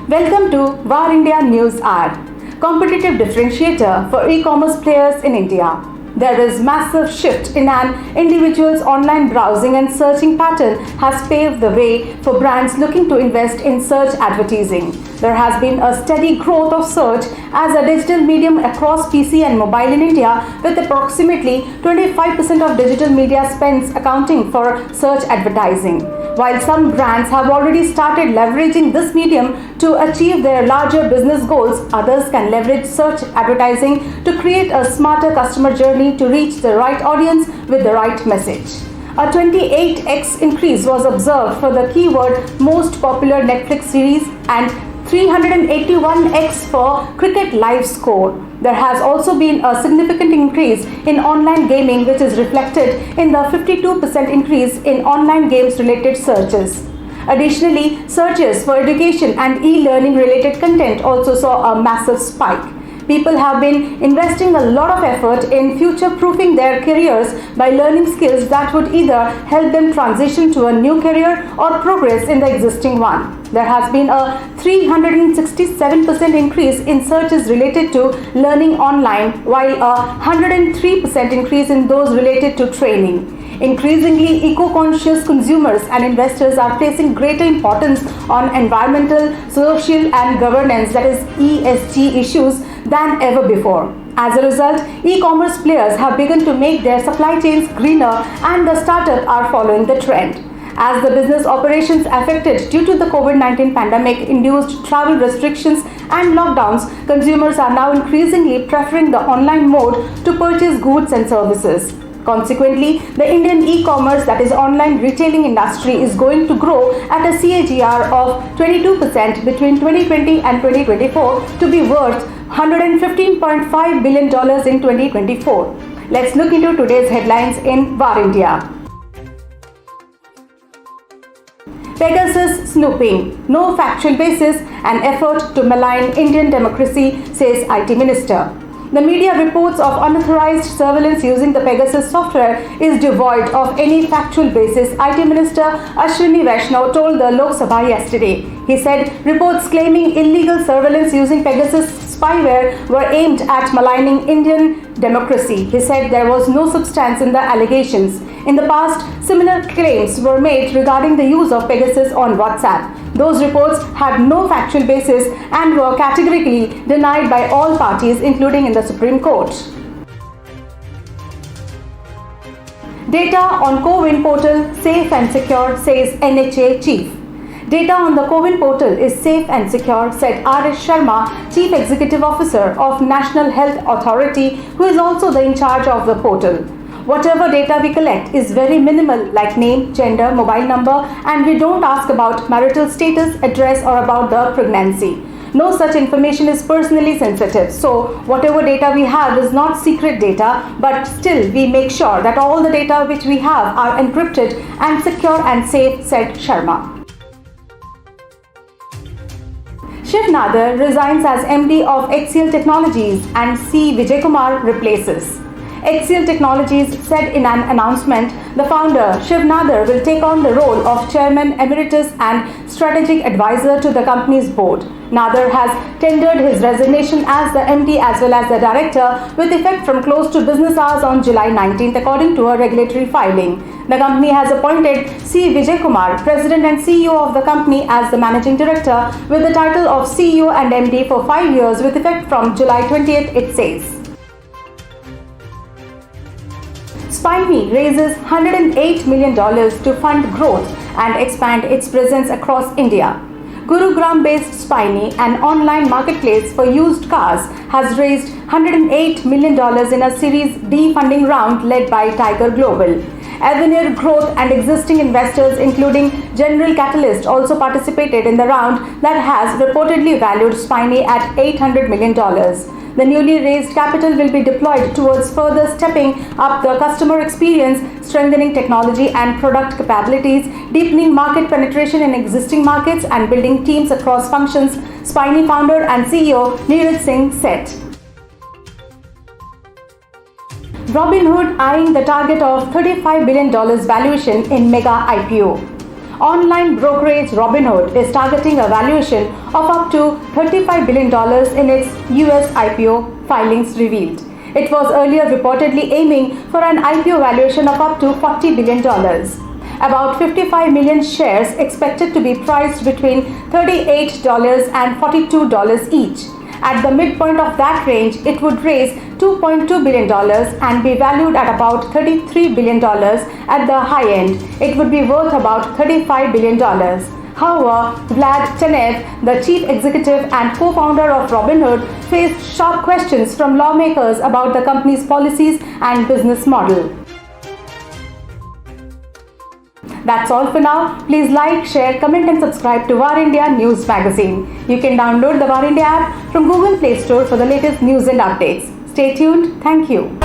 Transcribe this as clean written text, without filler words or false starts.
Welcome to VAR India News Hour, competitive differentiator for e-commerce players in India. There is massive shift in an individual's online browsing and searching pattern has paved the way for brands looking to invest in search advertising. There has been a steady growth of search as a digital medium across PC and mobile in India, with approximately 25% of digital media spends accounting for search advertising. While some brands have already started leveraging this medium to achieve their larger business goals, others can leverage search advertising to create a smarter customer journey to reach the right audience with the right message. A 28x increase was observed for the keyword most popular Netflix series and 381x for cricket live score. There has also been a significant increase in online gaming, which is reflected in the 52% increase in online games related searches. Additionally, searches for education and e-learning related content also saw a massive spike. People have been investing a lot of effort in future-proofing their careers by learning skills that would either help them transition to a new career or progress in the existing one. There has been a 367% increase in searches related to learning online, while a 103% increase in those related to training. Increasingly, eco-conscious consumers and investors are placing greater importance on environmental, social and governance, that is ESG issues, than ever before. As a result, e-commerce players have begun to make their supply chains greener, and the startups are following the trend. As the business operations affected due to the COVID-19 pandemic-induced travel restrictions and lockdowns, consumers are now increasingly preferring the online mode to purchase goods and services. Consequently, the Indian e-commerce, that is online retailing industry, is going to grow at a CAGR of 22% between 2020 and 2024 to be worth $115.5 billion in 2024. Let's look into today's headlines in VAR India. Pegasus snooping, no factual basis, an effort to malign Indian democracy, says IT Minister. The media reports of unauthorized surveillance using the Pegasus software is devoid of any factual basis, IT Minister Ashwini Vaishnaw told the Lok Sabha yesterday. He said reports claiming illegal surveillance using Pegasus spyware were aimed at maligning Indian democracy. He said there was no substance in the allegations. In the past, similar claims were made regarding the use of Pegasus on WhatsApp. Those reports had no factual basis and were categorically denied by all parties, including in the Supreme Court. Data on CoWIN portal safe and secure, says NHA chief. Data on the CoWIN portal is safe and secure, said R.S. Sharma, Chief Executive Officer of National Health Authority, who is also in charge of the portal. Whatever data we collect is very minimal, like name, gender, mobile number, and we don't ask about marital status, address, or about the pregnancy. No such information is personally sensitive. So whatever data we have is not secret data, but still we make sure that all the data which we have are encrypted and secure and safe, said Sharma. Shiv Nadar resigns as MD of HCL Technologies and C. Vijaykumar replaces. HCL Technologies said in an announcement, the founder, Shiv Nadar, will take on the role of Chairman Emeritus and Strategic Advisor to the company's board. Nadar has tendered his resignation as the MD as well as the Director with effect from close to business hours on July 19th, according to a regulatory filing. The company has appointed C. Vijaykumar, President and CEO of the company, as the Managing Director with the title of CEO and MD for 5 years with effect from July 20th, it says. SpineMe raises $108 million to fund growth and expand its presence across India. Gurugram-based SpineMe, an online marketplace for used cars, has raised $108 million in a Series D funding round led by Tiger Global. Avenir Growth and existing investors, including General Catalyst, also participated in the round that has reportedly valued SpineMe at $800 million. The newly raised capital will be deployed towards further stepping up the customer experience, strengthening technology and product capabilities, deepening market penetration in existing markets, and building teams across functions, SpineMe founder and CEO Neeraj Singh said. Robinhood eyeing the target of $35 billion valuation in mega IPO. Online brokerage Robinhood is targeting a valuation of up to $35 billion in its US IPO, filings revealed. It was earlier reportedly aiming for an IPO valuation of up to $40 billion. About 55 million shares expected to be priced between $38 and $42 each. At the midpoint of that range, it would raise $2.2 billion and be valued at about $33 billion. At the high end, it would be worth about $35 billion. However, Vlad Tenev, the chief executive and co-founder of Robinhood, faced sharp questions from lawmakers about the company's policies and business model. That's all for now. Please like, share, comment and subscribe to Var India News Magazine. You can download the Var India app from Google Play Store for the latest news and updates. Stay tuned. Thank you.